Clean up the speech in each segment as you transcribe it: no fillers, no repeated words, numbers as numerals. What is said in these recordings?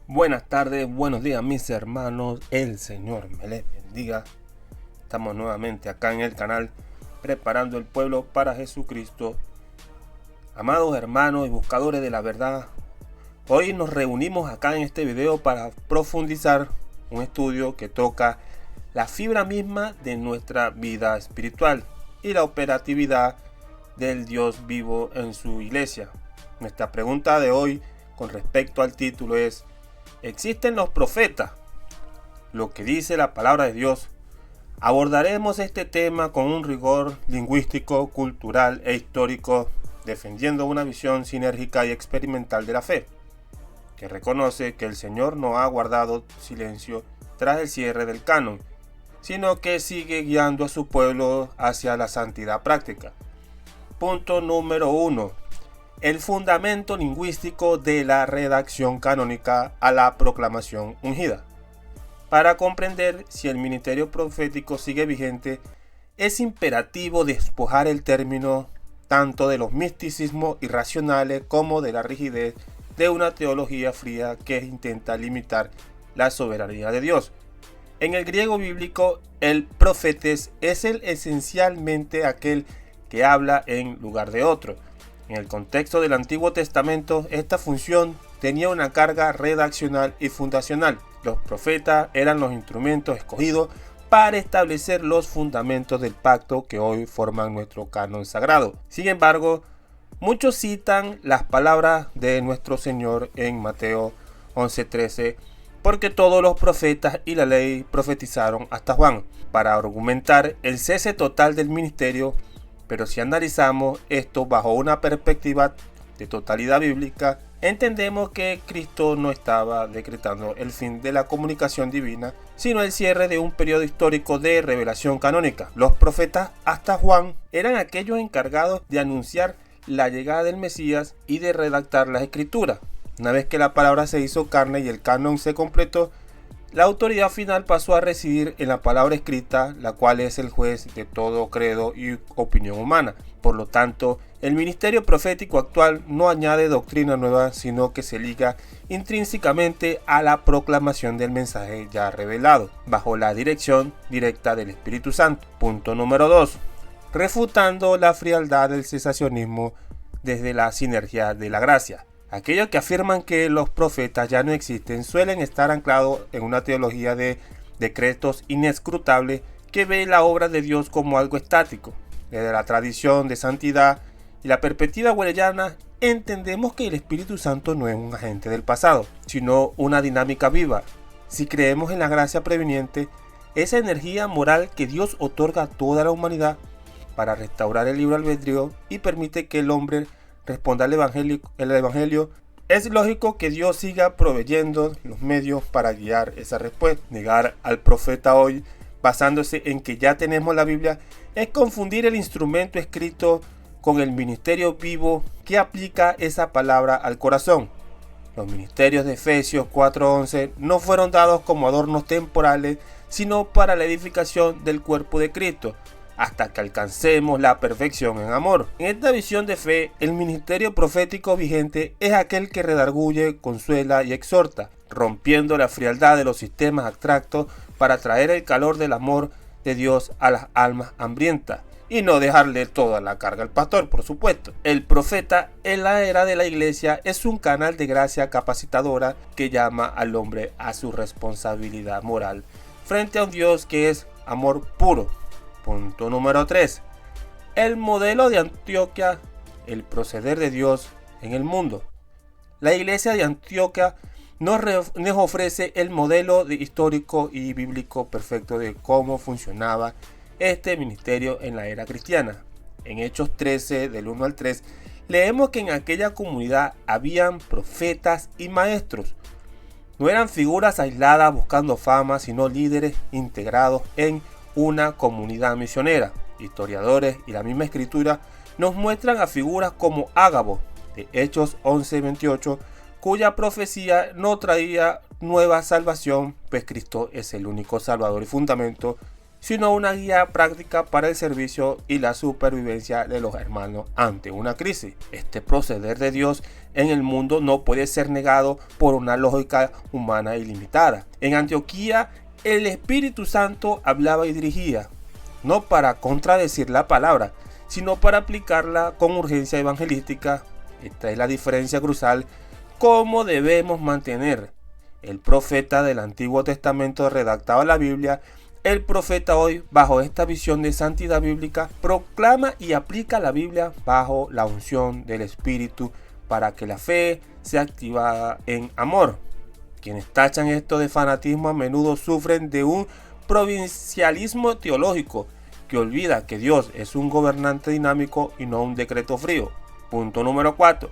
Buenas tardes, buenos días mis hermanos, el Señor me les bendiga. Estamos nuevamente acá en el canal preparando el pueblo para Jesucristo. Amados hermanos y buscadores de la verdad, hoy nos reunimos acá en este video para profundizar un estudio que toca la fibra misma de nuestra vida espiritual y la operatividad del Dios vivo en su iglesia. Nuestra pregunta de hoy con respecto al título es: ¿existen los profetas? Lo que dice la palabra de Dios. Abordaremos este tema con un rigor lingüístico, cultural e histórico, defendiendo una visión sinérgica y experimental de la fe, que reconoce que el Señor no ha guardado silencio tras el cierre del canon, sino que sigue guiando a su pueblo hacia la santidad práctica. Punto número 1. El fundamento lingüístico de la redacción canónica a la proclamación ungida. Para comprender si el ministerio profético sigue vigente, es imperativo despojar el término tanto de los misticismos irracionales como de la rigidez de una teología fría que intenta limitar la soberanía de Dios. En el griego bíblico, el profetes es esencialmente aquel que habla en lugar de otro. En el contexto del Antiguo Testamento, esta función tenía una carga redaccional y fundacional. Los profetas eran los instrumentos escogidos para establecer los fundamentos del pacto que hoy forman nuestro canon sagrado. Sin embargo, muchos citan las palabras de nuestro Señor en Mateo 11:13, porque todos los profetas y la ley profetizaron hasta Juan, para argumentar el cese total del ministerio. Pero si analizamos esto bajo una perspectiva de totalidad bíblica, entendemos que Cristo no estaba decretando el fin de la comunicación divina, sino el cierre de un periodo histórico de revelación canónica. Los profetas hasta Juan eran aquellos encargados de anunciar la llegada del Mesías y de redactar las escrituras. Una vez que la palabra se hizo carne y el canon se completó, la autoridad final pasó a residir en la palabra escrita, la cual es el juez de todo credo y opinión humana. Por lo tanto, el ministerio profético actual no añade doctrina nueva, sino que se liga intrínsecamente a la proclamación del mensaje ya revelado, bajo la dirección directa del Espíritu Santo. Punto número 2. Refutando la frialdad del cesacionismo desde la sinergia de la gracia. Aquellos que afirman que los profetas ya no existen suelen estar anclados en una teología de decretos inescrutables que ve la obra de Dios como algo estático. Desde la tradición de santidad y la perspectiva welleriana, entendemos que el Espíritu Santo no es un agente del pasado, sino una dinámica viva. Si creemos en la gracia preveniente, esa energía moral que Dios otorga a toda la humanidad para restaurar el libre albedrío y permite que el hombre responda al evangelio, es lógico que Dios siga proveyendo los medios para guiar esa respuesta. Negar al profeta hoy, basándose en que ya tenemos la Biblia, es confundir el instrumento escrito con el ministerio vivo que aplica esa palabra al corazón. Los ministerios de Efesios 4:11 no fueron dados como adornos temporales, sino para la edificación del cuerpo de Cristo, hasta que alcancemos la perfección en amor. En esta visión de fe, el ministerio profético vigente es aquel que redarguye, consuela y exhorta, rompiendo la frialdad de los sistemas abstractos para traer el calor del amor de Dios a las almas hambrientas, y no dejarle toda la carga al pastor, por supuesto. El profeta en la era de la iglesia es un canal de gracia capacitadora que llama al hombre a su responsabilidad moral frente a un Dios que es amor puro. Punto número 3. El modelo de Antioquía, el proceder de Dios en el mundo. La iglesia de Antioquía nos ofrece el modelo histórico y bíblico perfecto de cómo funcionaba este ministerio en la era cristiana. En Hechos 13, del 1 al 3, leemos que en aquella comunidad habían profetas y maestros. No eran figuras aisladas buscando fama, sino líderes integrados en una comunidad misionera. Historiadores y la misma escritura nos muestran a figuras como Ágabo, de Hechos 11:28, cuya profecía no traía nueva salvación, pues Cristo es el único salvador y fundamento, sino una guía práctica para el servicio y la supervivencia de los hermanos ante una crisis. Este proceder de Dios en el mundo no puede ser negado por una lógica humana ilimitada. En Antioquía, el Espíritu Santo hablaba y dirigía, no para contradecir la palabra, sino para aplicarla con urgencia evangelística. Esta es la diferencia crucial. ¿Cómo debemos mantener? El profeta del Antiguo Testamento redactaba la Biblia. El profeta hoy, bajo esta visión de santidad bíblica, proclama y aplica la Biblia bajo la unción del Espíritu para que la fe sea activada en amor. Quienes tachan esto de fanatismo a menudo sufren de un provincialismo teológico que olvida que Dios es un gobernante dinámico y no un decreto frío. Punto número 4.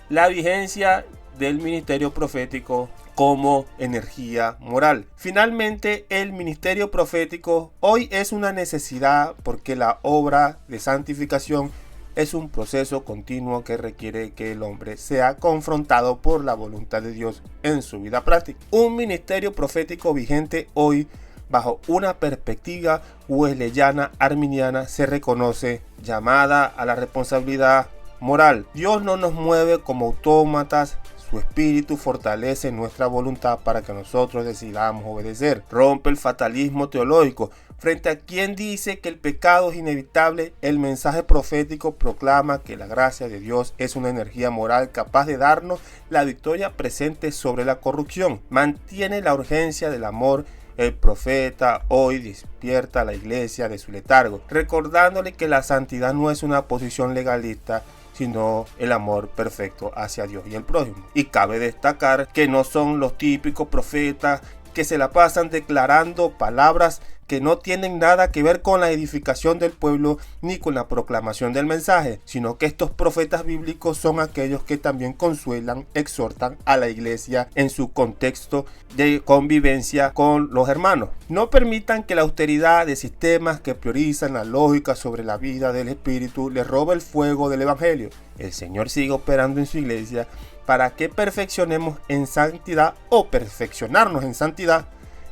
La vigencia del ministerio profético como energía moral. Finalmente, el ministerio profético hoy es una necesidad porque la obra de santificación es un proceso continuo que requiere que el hombre sea confrontado por la voluntad de Dios en su vida práctica. Un ministerio profético vigente hoy bajo una perspectiva wesleyana arminiana se reconoce llamada a la responsabilidad moral. Dios no nos mueve como autómatas. Su espíritu fortalece nuestra voluntad para que nosotros decidamos obedecer. Rompe el fatalismo teológico. Frente a quien dice que el pecado es inevitable, el mensaje profético proclama que la gracia de Dios es una energía moral capaz de darnos la victoria presente sobre la corrupción. Mantiene la urgencia del amor. El profeta hoy despierta a la iglesia de su letargo, recordándole que la santidad no es una posición legalista, sino el amor perfecto hacia Dios y el prójimo. Y cabe destacar que no son los típicos profetas que se la pasan declarando palabras que no tienen nada que ver con la edificación del pueblo ni con la proclamación del mensaje, sino que estos profetas bíblicos son aquellos que también consuelan, exhortan a la iglesia en su contexto de convivencia con los hermanos. No permitan que la austeridad de sistemas que priorizan la lógica sobre la vida del espíritu les robe el fuego del evangelio. El Señor sigue operando en su iglesia para que perfeccionemos en santidad o perfeccionarnos en santidad.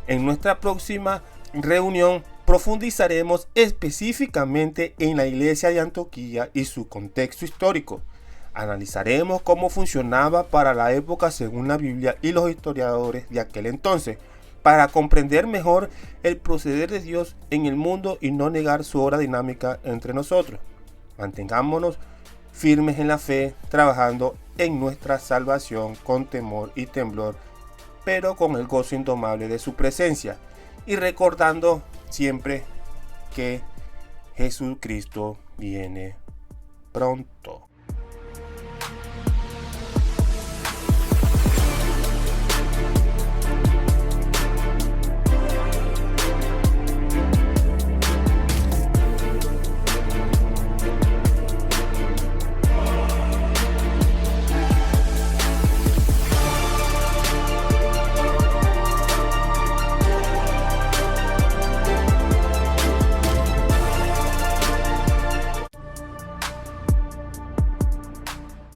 En nuestra próxima reunión profundizaremos específicamente en la iglesia de Antioquía y su contexto histórico. Analizaremos cómo funcionaba para la época según la Biblia y los historiadores de aquel entonces, para comprender mejor el proceder de Dios en el mundo y no negar su obra dinámica entre nosotros. Mantengámonos firmes en la fe, trabajando en nuestra salvación con temor y temblor, pero con el gozo indomable de su presencia, y recordando siempre que Jesucristo viene pronto.